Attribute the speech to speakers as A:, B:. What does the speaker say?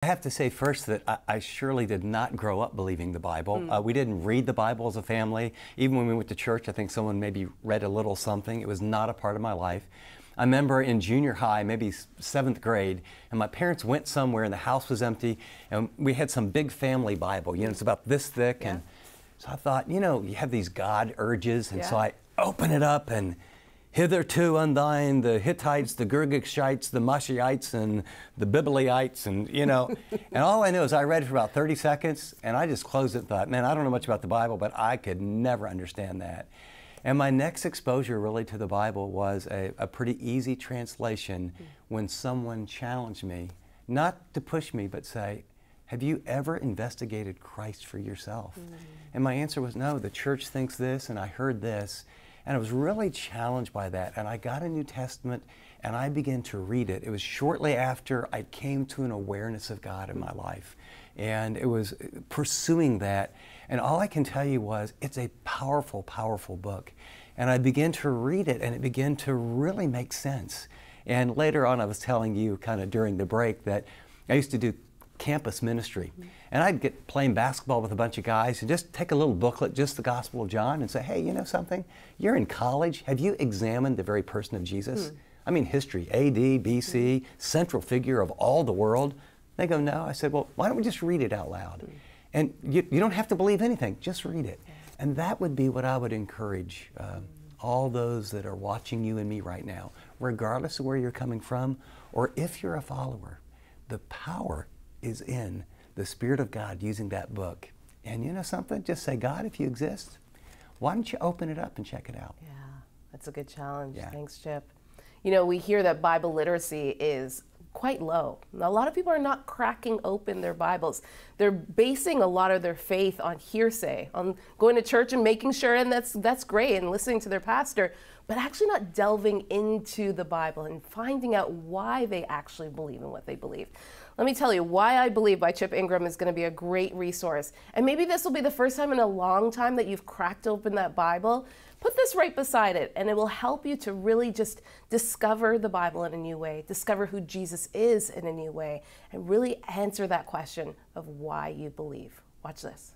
A: I have to say first that I surely did not grow up believing the Bible. We didn't read the Bible as a family. Even when we went to church, I think someone maybe read a little something. It was not a part of my life. I remember in junior high, maybe 7th grade, and my parents went somewhere and the house was empty, and we had some big family Bible. You know, it's about this thick. And so I thought, you know, you have these God urges, and so I open it up, and hitherto unthine the Hittites, the Girgashites, the Mashiites, and the Biblyites, and you know, and all I know is I read it for about 30 seconds, and I just closed it and thought, man, I don't know much about the Bible, but I could never understand that. And my next exposure really to the Bible was a pretty easy translation when someone challenged me, not to push me, but say, have you ever investigated Christ for yourself? And my answer was, no, the church thinks this, and I heard this. And I was really challenged by that. And I got a New Testament, and I began to read it. It was shortly after I came to an awareness of God in my life. And it was pursuing that. And all I can tell you was, it's a powerful, powerful book. And I began to read it, and it began to really make sense. And later on, I was telling you kind of during the break that I used to do campus ministry. And I'd get playing basketball with a bunch of guys and just take a little booklet, just the Gospel of John, and say, hey, you know something? You're in college. Have you examined the very person of Jesus? I mean, history, A.D., B.C., central figure of all the world. They go, no. I said, well, why don't we just read it out loud? And you don't have to believe anything. Just read it. And that would be what I would encourage all those that are watching you and me right now, regardless of where you're coming from, or if you're a follower. The power is in the Spirit of God using that book. And you know something? Just say, God, if you exist, why don't you open it up and check it out?
B: Yeah, that's a good challenge.
A: Yeah.
B: Thanks, Chip. You know, we hear that Bible literacy is quite low. A lot of people are not cracking open their Bibles. They're basing a lot of their faith on hearsay, on going to church and making sure, and that's great, and listening to their pastor, but actually not delving into the Bible and finding out why they actually believe in what they believe. Let me tell you, Why I Believe by Chip Ingram is going to be a great resource. And maybe this will be the first time in a long time that you've cracked open that Bible. Put this right beside it, and it will help you to really just discover the Bible in a new way, discover who Jesus is in a new way, and really answer that question of why you believe. Watch this.